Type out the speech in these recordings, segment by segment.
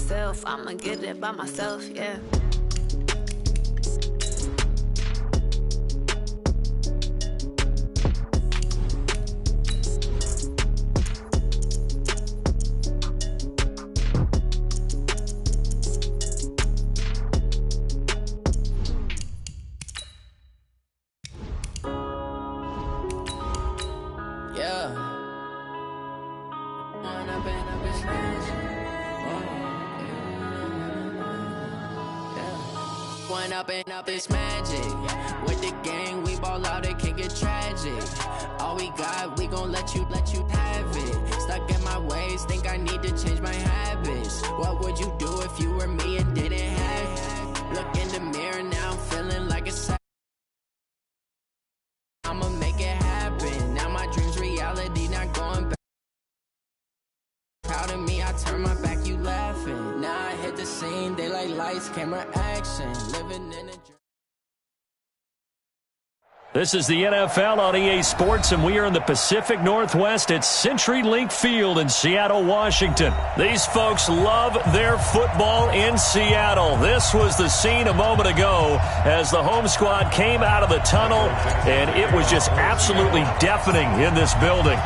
myself. I'ma get it by myself, yeah. Up it's magic. With the gang, we ball out, it can get tragic. All we got, we gon' let you have it. Stuck in my ways, think I need to change my habits. What would you do if you were me and didn't have it? Look in the mirror, now I'm feeling like a I'ma make it happen. Now my dream's reality, not going back. Proud of me, I turn my back, you laughing. Now I hit the scene, they like lights, camera, action. Living in a dream. This is the NFL on EA Sports, and we are in the Pacific Northwest at CenturyLink Field in Seattle, Washington. These folks love their football in Seattle. This was the scene a moment ago as the home squad came out of the tunnel, and it was just absolutely deafening in this building.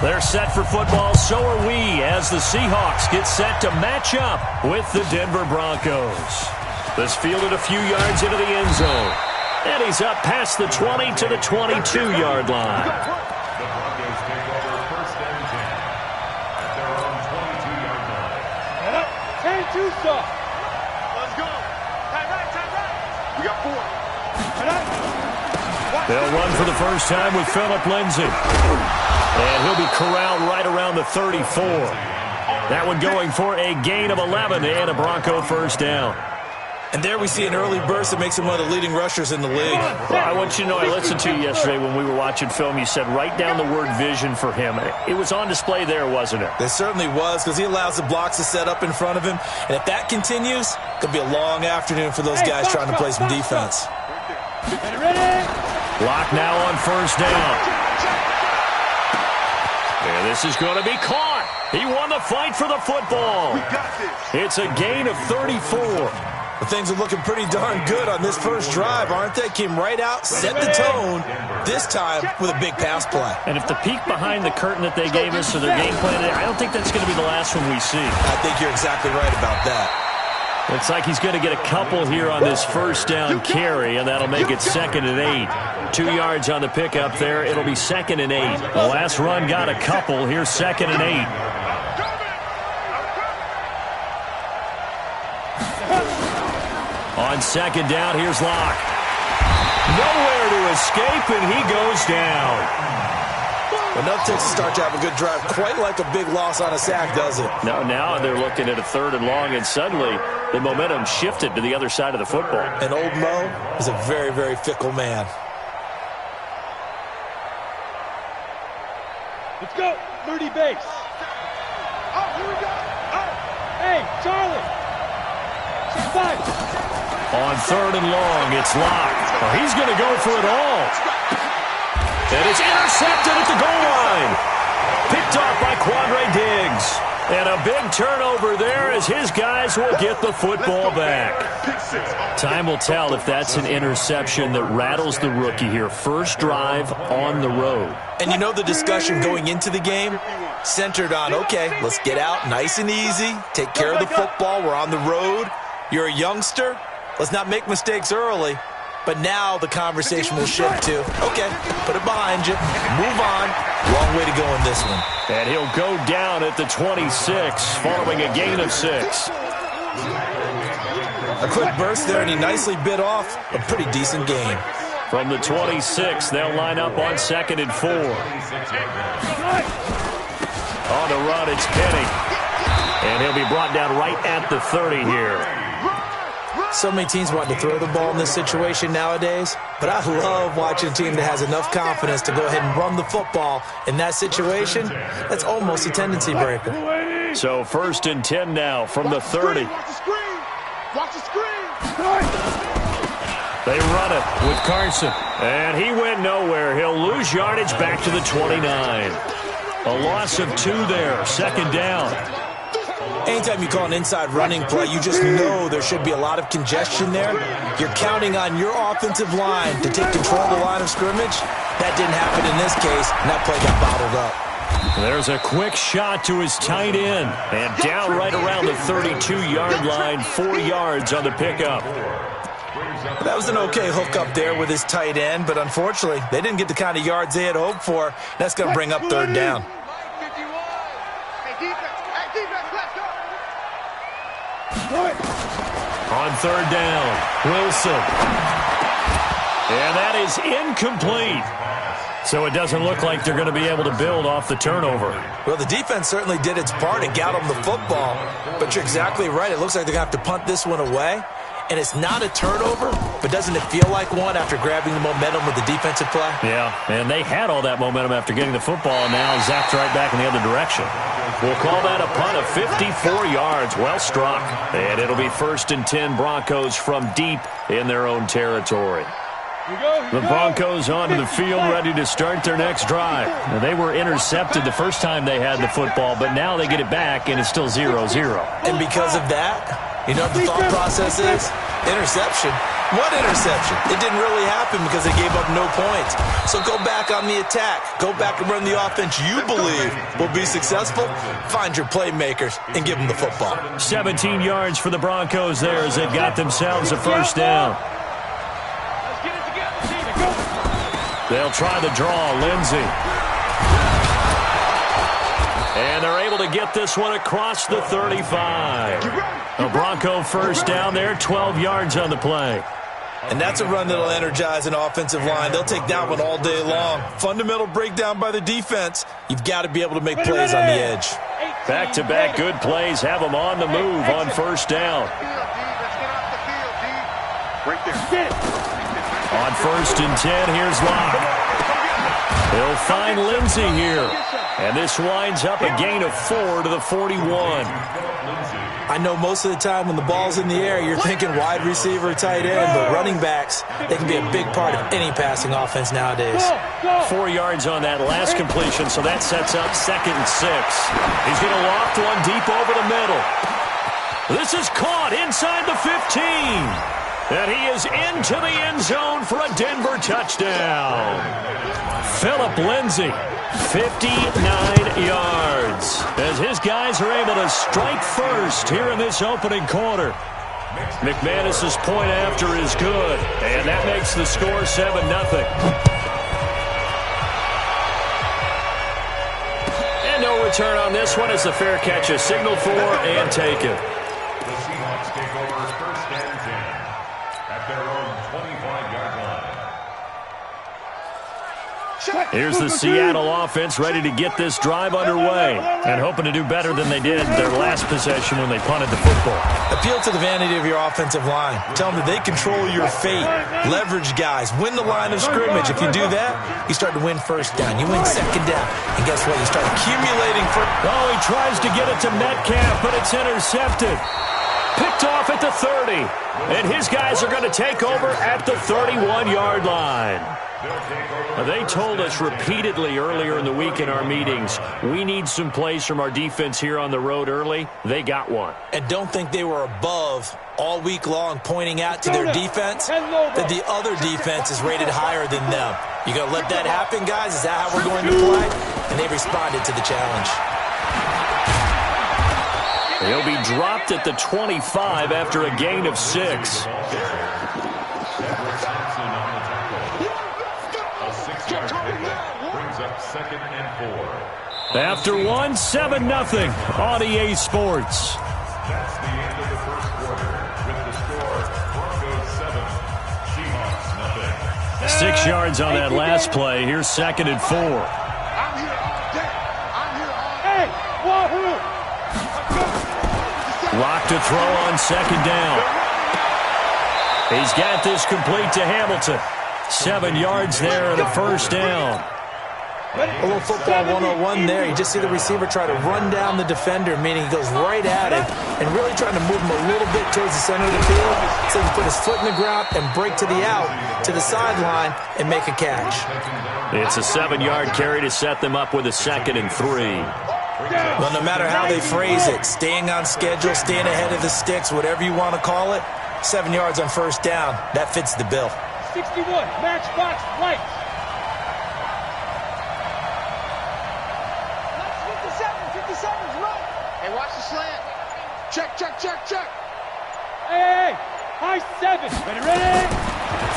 They're set for football, so are we, as the Seahawks get set to match up with the Denver Broncos. This fielded a few yards into the end zone. And he's up past the 20 to the 22-yard line. The Broncos take over first and 10 at their own 22-yard line. 10-2 stop. Let's go. Time right. We got 4. They'll run for the first time with Phillip Lindsay. And he'll be corralled right around the 34. That one going for a gain of 11 and a Bronco first down. And there we see an early burst that makes him one of the leading rushers in the league. Well, I want you to know, I listened to you yesterday when we were watching film. You said write down the word vision for him. It was on display there, wasn't it? It certainly was, because he allows the blocks to set up in front of him. And if that continues, it could be a long afternoon for those guys trying to play some defense. Block now on first down. And this is going to be caught. He won the fight for the football. It's a gain of 34. But things are looking pretty darn good on this first drive, aren't they? Came right out, set the tone, this time with a big pass play. And if the peek behind the curtain that they gave us or their game plan, I don't think that's going to be the last one we see. I think you're exactly right about that. Looks like he's going to get a couple here on this first down carry, and that'll make it 2nd and 8. 2 yards on the pickup there. It'll be 2nd and 8. The last run got a couple. Here's 2nd and 8. On second down, here's Locke. Nowhere to escape, and he goes down. Enough takes to start to have a good drive. Quite like a big loss on a sack, does it? No, now they're looking at a 3rd and long, and suddenly the momentum shifted to the other side of the football. And old Mo is a very, very fickle man. Let's go. 30 base. Oh, here we go. Oh. Hey, Charlie. 6-5. On 3rd and long, it's Locke. Oh, he's going to go for it all. And it's intercepted at the goal line. Picked off by Quandre Diggs. And a big turnover there as his guys will get the football back. Time will tell if that's an interception that rattles the rookie here. First drive on the road. And you know the discussion going into the game? Centered on, okay, let's get out nice and easy. Take care of the football. We're on the road. You're a youngster. Let's not make mistakes early. But now the conversation will shift to, okay, put it behind you, move on. Long way to go in this one. And he'll go down at the 26 following a gain of 6. A quick burst there, and he nicely bit off a pretty decent gain. From the 26, they'll line up on 2nd and 4. On the run, it's Penny. And he'll be brought down right at the 30 here. So many teams want to throw the ball in this situation nowadays, but I love watching a team that has enough confidence to go ahead and run the football in that situation. That's almost a tendency breaker. So 1st and 10 now from the 30. Watch the screen. They run it with Carson, and he went nowhere. He'll lose yardage back to the 29. A loss of 2 there, 2nd down. Anytime you call an inside running play, you just know there should be a lot of congestion there. You're counting on your offensive line to take control of the line of scrimmage. That didn't happen in this case, and that play got bottled up. There's a quick shot to his tight end, and down right around the 32-yard line, 4 yards on the pickup. That was an okay hook up there with his tight end, but unfortunately, they didn't get the kind of yards they had hoped for. That's going to bring up third down. On third down, Wilson. And that is incomplete. So it doesn't look like they're going to be able to build off the turnover. Well, the defense certainly did its part and got them the football. But you're exactly right. It looks like they're going to have to punt this one away. And it's not a turnover, but doesn't it feel like one after grabbing the momentum with the defensive play? Yeah, and they had all that momentum after getting the football, and now zapped right back in the other direction. We'll call that a punt of 54 yards. Well struck. And it'll be 1st and 10 Broncos from deep in their own territory. The Broncos onto the field, ready to start their next drive. Now, they were intercepted the first time they had the football, but now they get it back, and it's still 0-0. And because of that, you know what the thought process is? Interception. What interception? It didn't really happen because they gave up no points. So go back on the attack. Go back and run the offense you believe will be successful. Find your playmakers and give them the football. 17 yards for the Broncos there as they've got themselves a first down. They'll try the draw, Lindsey. And they're able to get this one across the 35. A Bronco first down there, 12 yards on the play. And that's a run that'll energize an offensive line. They'll take that one all day long. Fundamental breakdown by the defense. You've got to be able to make plays on the edge. Back-to-back good plays have them on the move on first down. Right there. On 1st and 10, here's Locke. He'll find Lindsey here. And this winds up a gain of 4 to the 41. I know most of the time when the ball's in the air, you're thinking wide receiver, tight end, but running backs, they can be a big part of any passing offense nowadays. 4 yards on that last completion, so that sets up 2nd and 6. He's going to loft one deep over the middle. This is caught inside the 15. And he is into the end zone for a Denver touchdown. Phillip Lindsay, 59 yards. As his guys are able to strike first here in this opening quarter. McManus's point after is good. And that makes the score 7-0. And no return on this one as the fair catch is signaled for and taken. The Seahawks take over 1st and 10 at their own 25-yard line. Here's the Seattle offense ready to get this drive underway and hoping to do better than they did their last possession when they punted the football. Appeal to the vanity of your offensive line. Tell them that they control your fate. Leverage guys. Win the line of scrimmage. If you do that, you start to win first down. You win second down. And guess what? You start accumulating first. Oh, he tries to get it to Metcalf, but it's intercepted. Picked off at the 30. And his guys are going to take over at the 31-yard line. They told us repeatedly earlier in the week in our meetings, we need some plays from our defense here on the road early. They got one. And don't think they were above all week long pointing out to their defense that the other defense is rated higher than them. You going to let that happen, guys? Is that how we're going to play? And they responded to the challenge. He'll be dropped at the 25 after a gain of 6. Second and 4. After 1, 7-0 on EA Sports. That's the end of the first quarter with the score Broncos 7, Seahawks 0. 6 yards on that last play. Here's 2nd and 4. I'm here all day. I'm here all day. Hey, wahoo! Lock to throw on 2nd down. He's got this complete to Hamilton. 7 yards there and a first down. A little football 101 there. You just see the receiver try to run down the defender, meaning he goes right at him and really trying to move him a little bit towards the center of the field so he can put his foot in the ground and break to the out, to the sideline, and make a catch. It's a 7-yard carry to set them up with a 2nd and 3. Well, no matter how they phrase it, staying on schedule, staying ahead of the sticks, whatever you want to call it, 7 yards on first down, that fits the bill. 61, matchbox lights. 57's right. Hey, watch the slant. Check. Hey, high 7. Ready?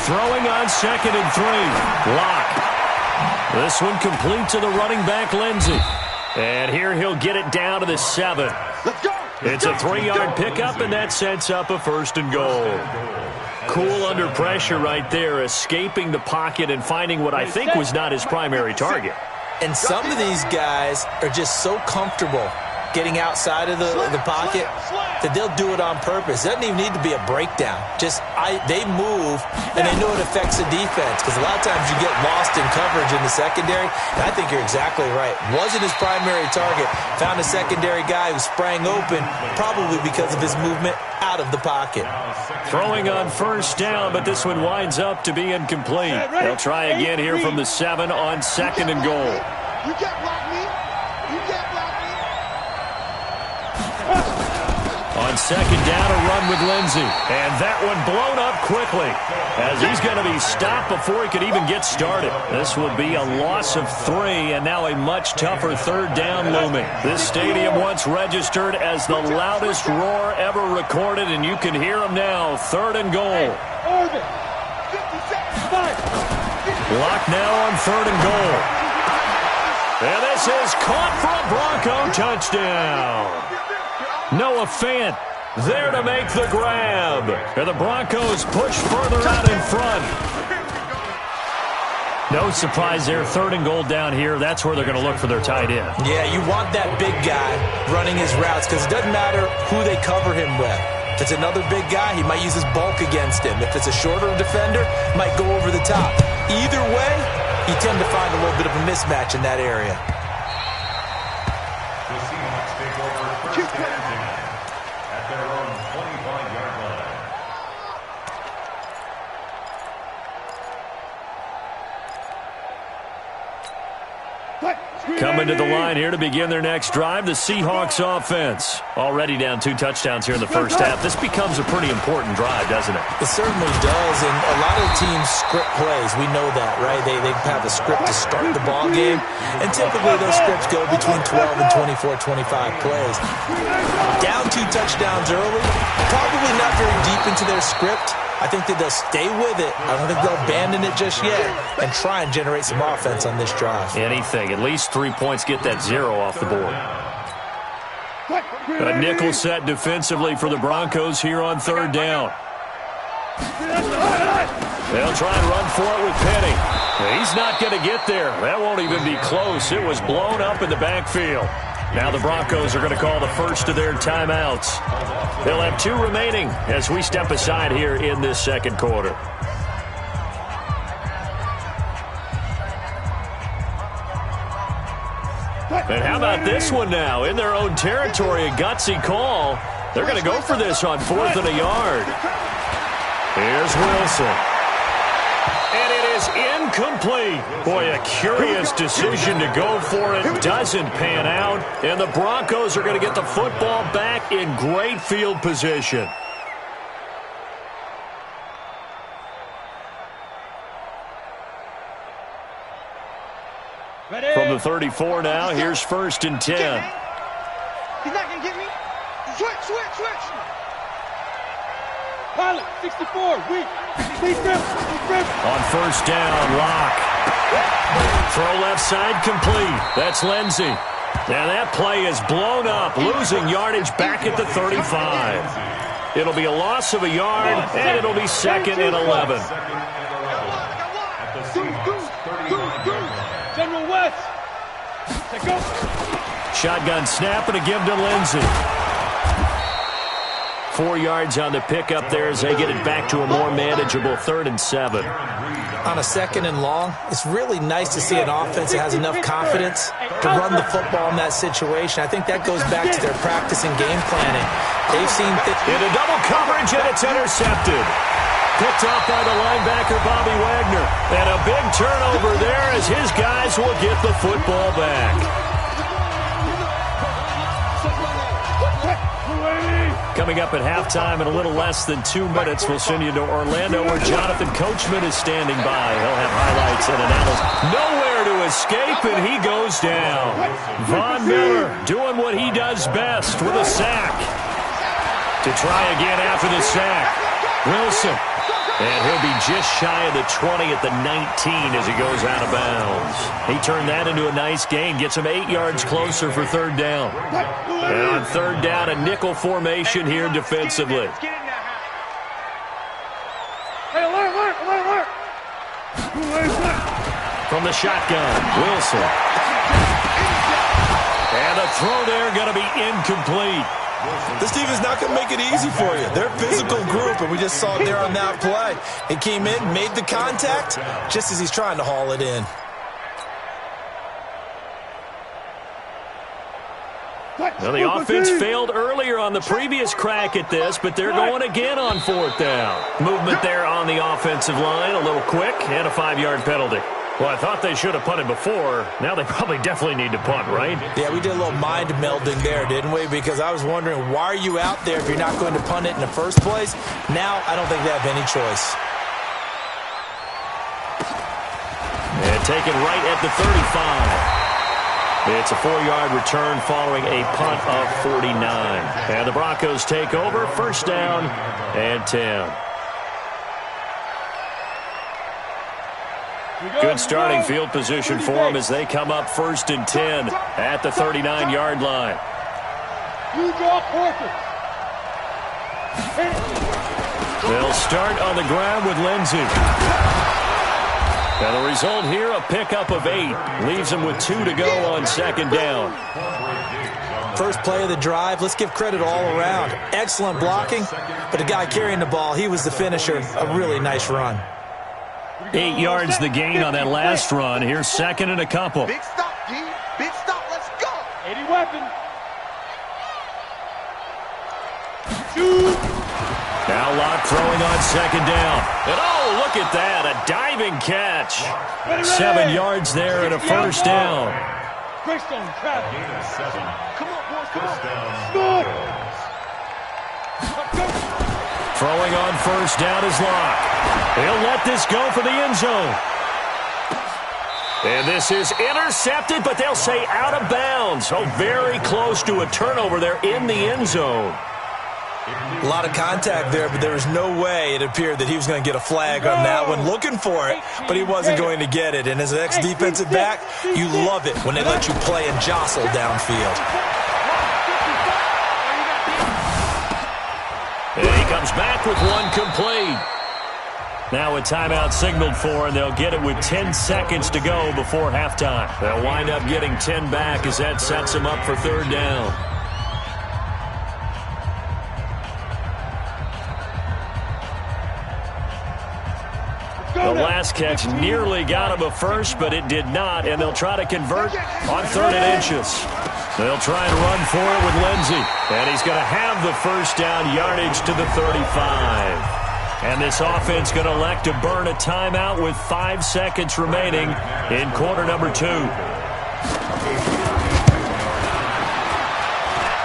Throwing on 2nd and 3. Lock. This one complete to the running back, Lindsey. And here he'll get it down to the 7. Let's go. It's a 3-yard pickup, and that sets up a 1st and goal. Cool under pressure right there, escaping the pocket and finding what I think was not his primary target. And some of these guys are just so comfortable getting outside of the pocket that they'll do it on purpose. It doesn't even need to be a breakdown. They move, and they know it affects the defense, because a lot of times you get lost in coverage in the secondary, and I think you're exactly right. Wasn't his primary target. Found a secondary guy who sprang open, probably because of his movement out of the pocket. Throwing on 1st down, but this one winds up to be incomplete. They'll try again here from the 7 on 2nd and goal. You can't block me. On 2nd down, a run with Lindsey. And that one blown up quickly, as he's going to be stopped before he could even get started. This will be a loss of 3, and now a much tougher 3rd down looming. This stadium once registered as the loudest roar ever recorded, and you can hear him now. 3rd and goal. Lock now on 3rd and goal. And this is caught for a Bronco touchdown. Noah Fant there to make the grab. And the Broncos push further out in front. No surprise there. 3rd and goal down here. That's where they're going to look for their tight end. Yeah, you want that big guy running his routes, because it doesn't matter who they cover him with. If it's another big guy, he might use his bulk against him. If it's a shorter defender, he might go over the top. Either way, you tend to find a little bit of a mismatch in that area. The Seahawks take over 1st and 10 at their own 25-yard line. Coming to the line here to begin their next drive, the Seahawks offense. Already down 2 touchdowns here in the first half. This becomes a pretty important drive, doesn't it? It certainly does, and a lot of teams script plays. We know that, right? They have a script to start the ball game, and typically those scripts go between 12 and 24, 25 plays. Down 2 touchdowns early, probably not very deep into their script. I think that they'll stay with it. I don't think they'll abandon it just yet and try and generate some offense on this drive. Anything. At least 3 points, get that 0 off the board. A nickel set defensively for the Broncos here on 3rd down. They'll try and run for it with Penny. He's not going to get there. That won't even be close. It was blown up in the backfield. Now the Broncos are going to call the first of their timeouts. They'll have 2 remaining as we step aside here in this second quarter. And how about this one now? In their own territory, a gutsy call. They're going to go for this on 4th and a yard. Here's Wilson. And it is incomplete. Boy, a curious decision to go for it. Doesn't pan out. And the Broncos are going to get the football back in great field position. From the 34 now, here's 1st and 10. He's not going to get me. Switch. Pilot, 64, weak. On 1st down, Lock. Throw left side complete. That's Lindsey. Now that play is blown up, losing yardage back at the 35. It'll be a loss of a yard, and it'll be 2nd and 11. General West. Go. Shotgun snap and a give to Lindsey. 4 yards on the pickup there as they get it back to a more manageable 3rd and 7. On a 2nd and long, it's really nice to see an offense that has enough confidence to run the football in that situation. I think that goes back to their practice and game planning. They've seen into double coverage, and it's intercepted. Picked off by the linebacker, Bobby Wagner. And a big turnover there as his guys will get the football back. Coming up at halftime in a little less than 2 minutes, we'll send you to Orlando where Jonathan Coachman is standing by. He'll have highlights and analysis. Nowhere to escape, and he goes down. Von Miller doing what he does best with a sack. To try again after the sack. Wilson. And he'll be just shy of the 20 at the 19 as he goes out of bounds. He turned that into a nice gain, gets him 8 yards closer for third down. And on third down, a nickel formation here defensively. From the shotgun, Wilson. And the throw there going to be incomplete. This team is not going to make it easy for you. They're a physical group, and we just saw it there on that play. He came in, made the contact, just as he's trying to haul it in. Well, the offense failed earlier on the previous crack at this, but they're going again on fourth down. Movement there on the offensive line, a little quick, and a 5-yard penalty. Well, I thought they should have punted before. Now they probably definitely need to punt, right? Yeah, we did a little mind melding there, didn't we? Because I was wondering, why are you out there if you're not going to punt it in the first place? Now, I don't think they have any choice. And taken right at the 35. It's a 4-yard return following a punt of 49. And the Broncos take over, first down and 10. Good starting field position for them as they come up first and 10 at the 39-yard line. They'll start on the ground with Lindsey. And the result here, a pickup of 8. Leaves them with 2 to go on second down. First play of the drive, let's give credit all around. Excellent blocking, but the guy carrying the ball, he was the finisher. A really nice run. 8 yards the gain on that last run. Here's second and a couple. Big stop, D. Big stop. Let's go. 80 weapon. Now Locke throwing on second down. And oh, look at that. A diving catch. 7 yards there and a first down. Greystone travel. Come on, boys. Come on. Throwing on first down is Locke. He'll let this go for the end zone. And this is intercepted, but they'll say out of bounds. Oh, very close to a turnover there in the end zone. A lot of contact there, but there was no way it appeared that he was going to get a flag on that one. Looking for it, but he wasn't going to get it. And as an ex-defensive back, you love it when they let you play and jostle downfield. And he comes back with one complete. Now a timeout signaled for, and they'll get it with 10 seconds to go before halftime. They'll wind up getting 10 back as that sets them up for third down. The last catch nearly got him a first, but it did not, and they'll try to convert on third and inches. They'll try and run for it with Lindsey, and he's going to have the first down, yardage to the 35. And this offense going to elect to burn a timeout with 5 seconds remaining in quarter number 2.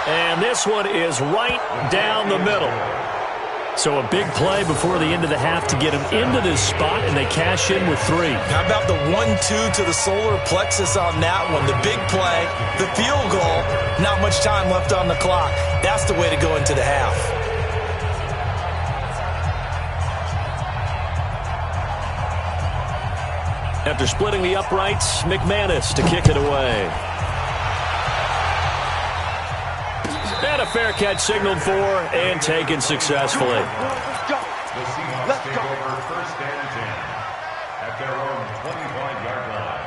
And this one is right down the middle. So a big play before the end of the half to get him into this spot, and they cash in with 3. How about the 1-2 to the solar plexus on that one? The big play, the field goal, not much time left on the clock. That's the way to go into the half. After splitting the uprights, McManus to kick it away. And a fair catch signaled for and taken successfully. The Seahawks take over first and 10 at their own 25-yard line.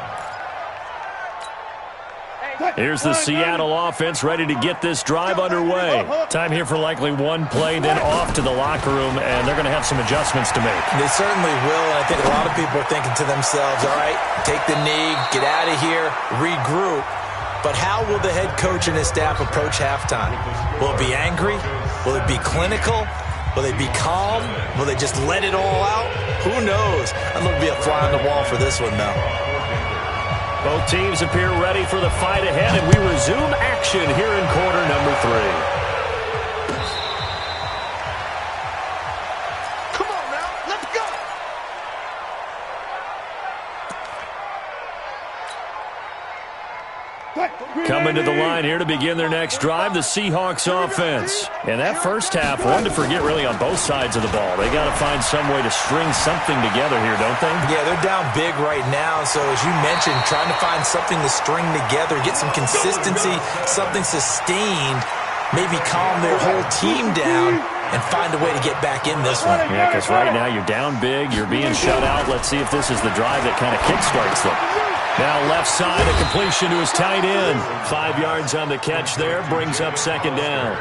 Here's the Seattle offense ready to get this drive underway. Time here for likely one play, then off to the locker room, and they're going to have some adjustments to make. They certainly will, and I think a lot of people are thinking to themselves, all right, take the knee, get out of here, regroup. But how will the head coach and his staff approach halftime? Will it be angry? Will it be clinical? Will they be calm? Will they just let it all out? Who knows? I'm going to be a fly on the wall for this one, though. Both teams appear ready for the fight ahead, and we resume action here in quarter number 3. Coming to the line here to begin their next drive, the Seahawks offense. And that first half, one to forget really on both sides of the ball. They got to find some way to string something together here, don't they? Yeah, they're down big right now. So as you mentioned, trying to find something to string together, get some consistency, something sustained, maybe calm their whole team down and find a way to get back in this one. Yeah, because right now you're down big, you're being shut out. Let's see if this is the drive that kind of kickstarts them. Now left side, a completion to his tight end. 5 yards on the catch there, brings up second down.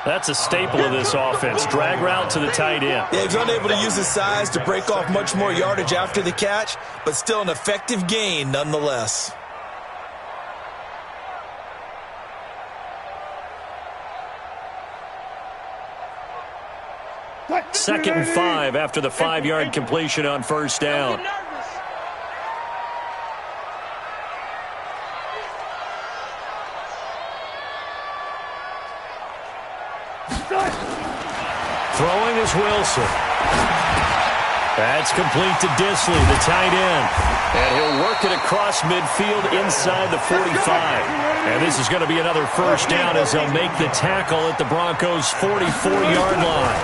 That's a staple of this offense. Drag route to the tight end. Yeah, he's unable to use his size to break off much more yardage after the catch, but still an effective gain nonetheless. Second and 5 after the 5-yard completion on first down. Throwing is Wilson. That's complete to Disley, the tight end. And he'll work it across midfield inside the 45. And this is going to be another first down as they'll make the tackle at the Broncos' 44-yard line.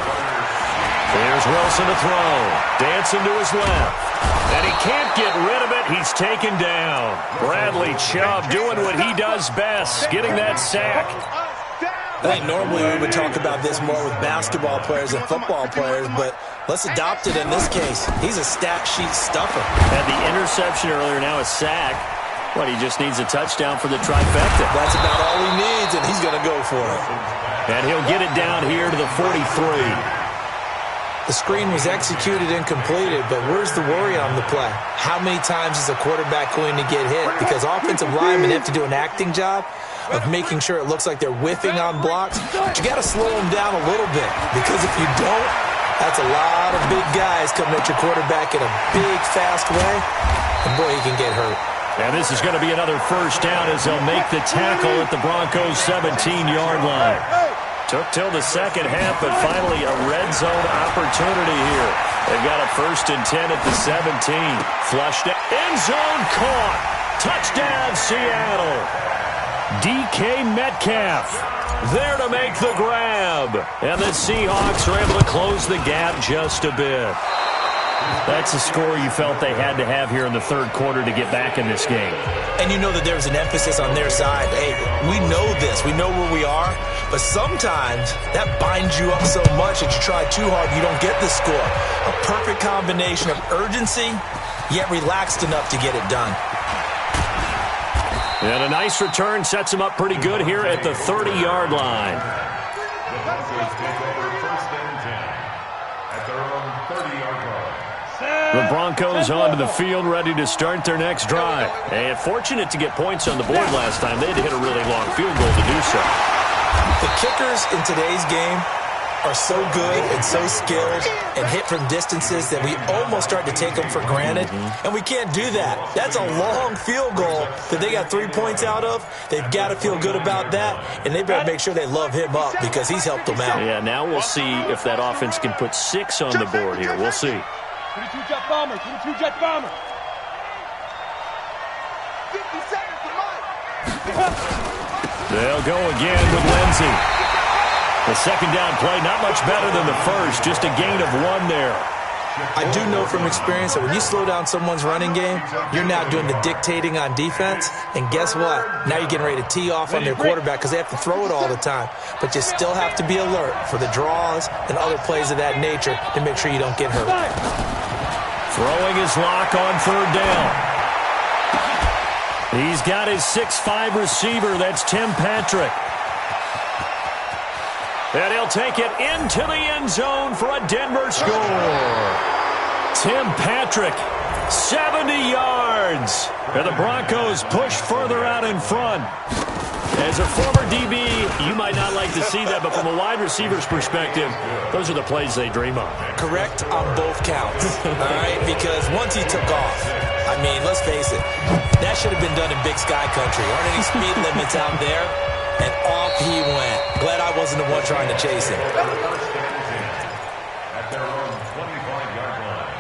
Here's Wilson to throw. Dancing to his left. And he can't get rid of it. He's taken down. Bradley Chubb doing what he does best, getting that sack. I think normally we would talk about this more with basketball players and football players, but let's adopt it in this case. He's a stat sheet stuffer. Had the interception earlier, now a sack. What, he just needs a touchdown for the trifecta. That's about all he needs, and he's going to go for it. And he'll get it down here to the 43. The screen was executed and completed, but where's the worry on the play? How many times is a quarterback going to get hit? Because offensive linemen have to do an acting job of making sure it looks like they're whiffing on blocks. But you got to slow them down a little bit, because if you don't, that's a lot of big guys coming at your quarterback in a big, fast way, and boy, he can get hurt. And this is going to be another first down as they'll make the tackle at the Broncos' 17-yard line. Took till the second half, but finally a red zone opportunity here. They've got a 1st and 10 at the 17. Flushed it. End zone caught. Touchdown, Seattle. DK Metcalf there to make the grab. And the Seahawks are able to close the gap just a bit. That's a score you felt they had to have here in the third quarter to get back in this game. And you know that there's an emphasis on their side. Hey, we know this. We know where we are. But sometimes that binds you up so much that you try too hard, you don't get the score. A perfect combination of urgency, yet relaxed enough to get it done. And a nice return sets him up pretty good here at the 30-yard line. The Broncos take over 1st and 10 at their own 30-yard line. The Broncos onto the field, ready to start their next drive. And fortunate to get points on the board last time. They had to hit a really long field goal to do so. The kickers in today's game are so good and so skilled and hit from distances that we almost start to take them for granted, and we can't do that. That's a long field goal that they got 3 points out of. They've got to feel good about that, and they better make sure they love him up because he's helped them out. Yeah, now we'll see if that offense can put 6 on the board here. We'll see. 22 jet bomber, 22 jet bomber. 50 seconds to Mike. They'll go again with Lindsey. The second down play, not much better than the first, just a gain of 1 there. I do know from experience that when you slow down someone's running game, you're now doing the dictating on defense, and guess what? Now you're getting ready to tee off on their quarterback because they have to throw it all the time. But you still have to be alert for the draws and other plays of that nature to make sure you don't get hurt. Throwing his lock on 3rd down. He's got his 6'5" receiver, that's Tim Patrick. And he'll take it into the end zone for a Denver score. Tim Patrick, 70 yards. And the Broncos push further out in front. As a former DB, you might not like to see that, but from a wide receiver's perspective, those are the plays they dream of. Correct on both counts, all right? Because once he took off, I mean, let's face it, that should have been done in Big Sky Country. Aren't any speed limits out there? And off he went. Glad I wasn't the one trying to chase him. At their own 25-yard line.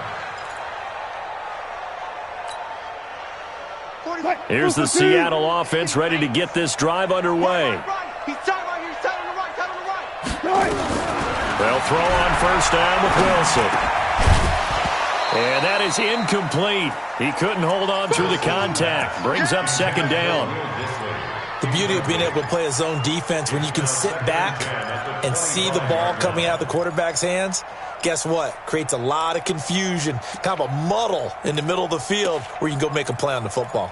Here's the Seattle offense ready to get this drive underway. He's tight right here. He's tight on the right. Tight on the right. They'll throw on first down with Wilson. And that is incomplete. He couldn't hold on through the contact. Brings up second down. The beauty of being able to play a zone defense when you can sit back and see the ball coming out of the quarterback's hands, guess what? Creates a lot of confusion, kind of a muddle in the middle of the field where you can go make a play on the football.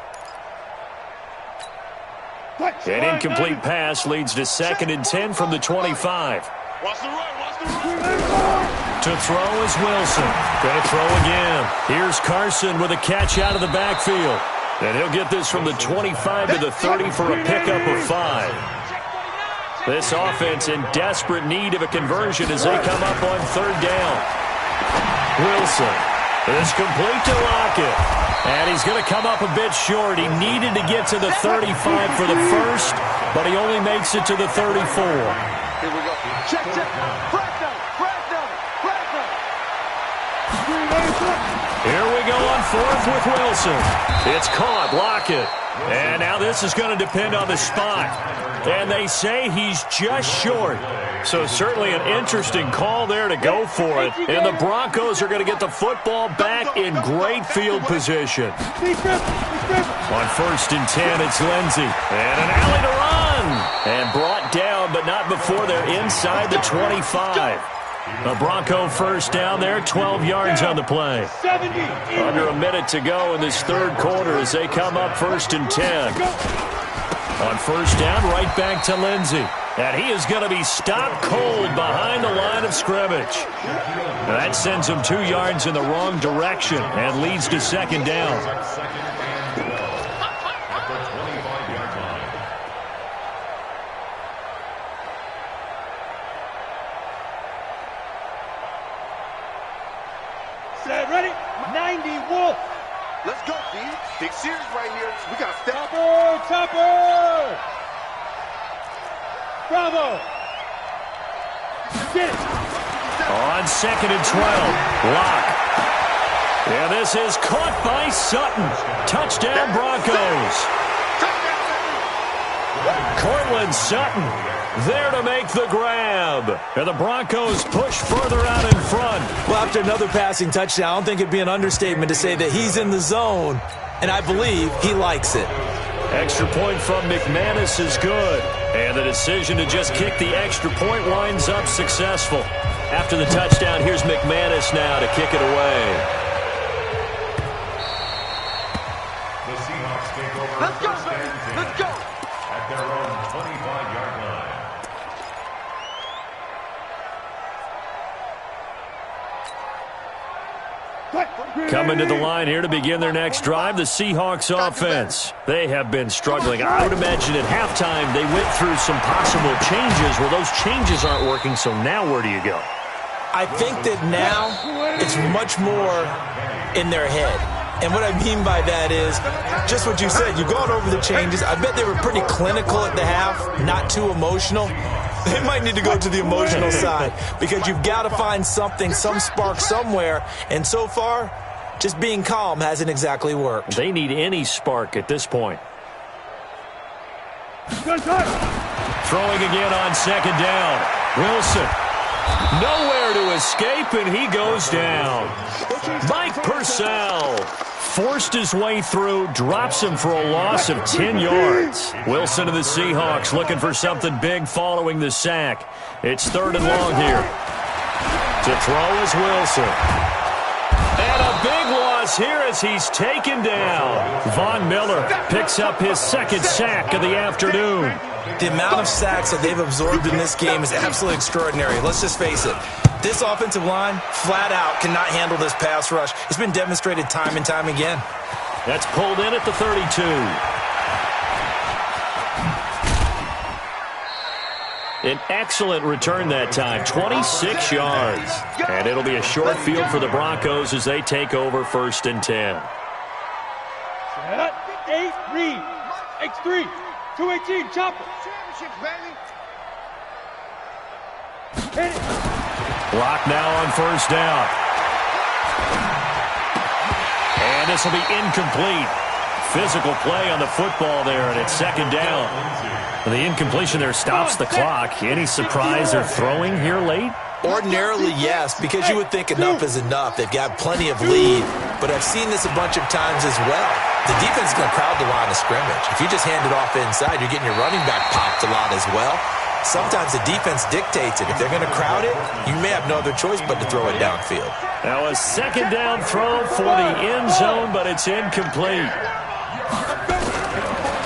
An incomplete pass leads to 2nd and 10 from the 25. Watch the right. Watch the right. To throw is Wilson. Going to throw again. Here's Carson with a catch out of the backfield. And he'll get this from the 25 to the 30 for a pickup of 5. This offense in desperate need of a conversion as they come up on 3rd down. Wilson is complete to Lockett. And he's going to come up a bit short. He needed to get to the 35 for the first, but he only makes it to the 34. Here we go. Check. Flag down. Here we go on 4th with Wilson. It's caught, Lockett. And now this is going to depend on the spot. And they say he's just short. So certainly an interesting call there to go for it. And the Broncos are going to get the football back in great field position. On 1st and 10, it's Lindsey. And an alley to run. And brought down, but not before they're inside the 25. A Bronco first down there, 12 yards on the play. Under a minute to go in this 3rd quarter as they come up 1st and 10. On 1st down, right back to Lindsey. And he is going to be stopped cold behind the line of scrimmage. Now that sends him 2 yards in the wrong direction and leads to 2nd down. Ready? 90 Wolf. Let's go, D. Big series right here. We got to step up. Topper. Bravo. Get it. On 2nd and 12, Locke. Yeah, this is caught by Sutton. Touchdown, Broncos. Cortland Sutton there to make the grab. And the Broncos push further out in front. Well, after another passing touchdown, I don't think it'd be an understatement to say that he's in the zone, and I believe he likes it. Extra point from McManus is good. And the decision to just kick the extra point winds up successful. After the touchdown, here's McManus now to kick it away. The Seahawks take over. Let's go, baby. Let's go. At their own 25-yard line. Coming to the line here to begin their next drive, the Seahawks offense. They have been struggling. I would imagine at halftime they went through some possible changes. Well, those changes aren't working, so now where do you go? I think that now it's much more in their head. And what I mean by that is just what you said. You've gone over the changes. I bet they were pretty clinical at the half, not too emotional. They might need to go to the emotional side because you've got to find something, some spark somewhere. And so far, just being calm hasn't exactly worked. They need any spark at this point. Throwing again on 2nd down. Wilson. Nowhere to escape, and he goes down. Mike Purcell forced his way through, drops him for a loss of 10 yards. Wilson and the Seahawks looking for something big following the sack. It's 3rd and long here. To throw is Wilson. And a big loss here as he's taken down. Von Miller picks up his 2nd sack of the afternoon. The amount of sacks that they've absorbed in this game is absolutely extraordinary. Let's just face it. This offensive line, flat out, cannot handle this pass rush. It's been demonstrated time and time again. That's pulled in at the 32. An excellent return that time, 26 yards. And it'll be a short field for the Broncos as they take over 1st and 10. 8, read. X3. 218, chopper. Championships, baby. Hit it. Block now on 1st down. And this will be incomplete. physical play on the football there, and it's second down. The incompletion there stops the clock. Any surprise they're throwing here late? Ordinarily, yes, because you would think enough is enough. They've got plenty of lead, but I've seen this a bunch of times as well. The defense is going to crowd the line of scrimmage. If you just hand it off inside, you're getting your running back popped a lot as well. Sometimes the defense dictates it. If they're going to crowd it, you may have no other choice but to throw it downfield. Now a second down throw for the end zone, but it's incomplete.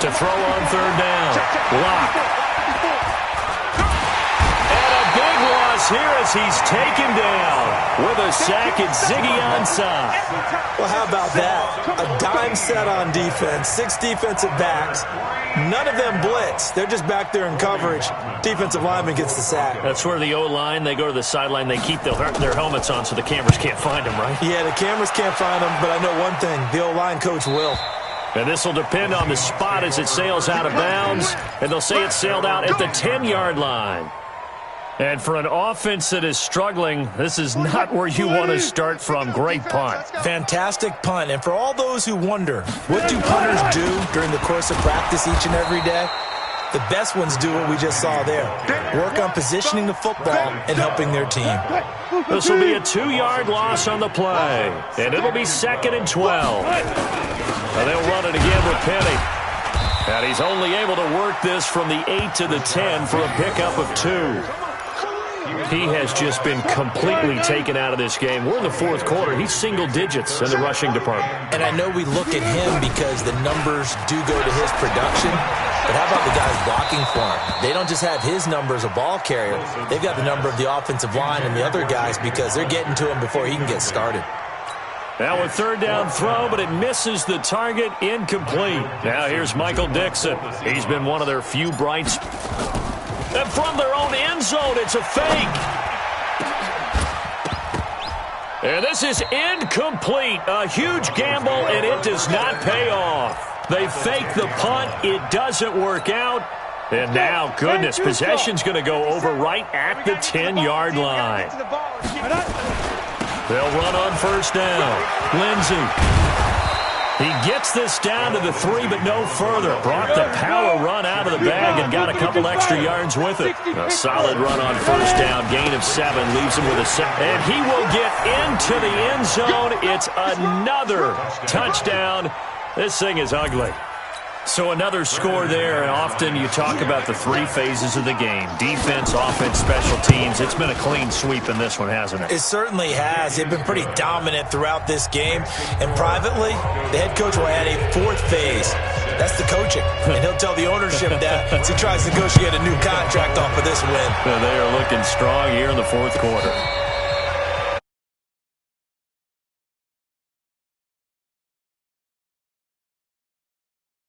To throw on third down. Lock. And a big loss here as he's taken down with a sack at Ziggy Ansah. Well, how about that? A dime set on defense, 6 defensive backs. None of them blitz. They're just back there in coverage. Defensive lineman gets the sack. That's where the O-line, they go to the sideline, they keep their helmets on so the cameras can't find them, right? Yeah, the cameras can't find them, but I know one thing. The O-line coach will. And this will depend on the spot as it sails out of bounds. And they'll say it sailed out at the 10-yard line. And for an offense that is struggling, this is not where you want to start from. Great punt. Fantastic punt. And for all those who wonder, what do punters do during the course of practice each and every day? The best ones do what we just saw there. Work on positioning the football and helping their team. This will be a 2-yard loss on the play. And it'll be 2nd and 12. And they'll run it again with Penny. And he's only able to work this from the 8 to the 10 for a pickup of 2. He has just been completely taken out of this game. We're in the fourth quarter. He's single digits in the rushing department. And I know we look at him because the numbers do go to his production. But how about the guys blocking for him? They don't just have his number as a ball carrier. They've got the number of the offensive line and the other guys because they're getting to him before he can get started. Now a third down throw, but it misses the target, incomplete. Now here's Michael Dixon. He's been one of their few bright spots. And from their own end zone, it's a fake. And this is incomplete. A huge gamble, and it does not pay off. They fake the punt. It doesn't work out. And now, goodness, possession's going to go over right at the 10-yard line. They'll run on first down. Lindsey. He gets this down to the 3, but no further. Brought the power run out of the bag and got a couple extra yards with it. A solid run on first down. Gain of 7 leaves him with a 7. And he will get into the end zone. It's another touchdown. This thing is ugly. So another score there, and often you talk about the 3 phases of the game. Defense, offense, special teams. It's been a clean sweep in this one, hasn't it? It certainly has. They've been pretty dominant throughout this game. And privately, the head coach will add a 4th phase. That's the coaching. And he'll tell the ownership that as he tries to negotiate a new contract off of this win. They are looking strong here in the fourth quarter.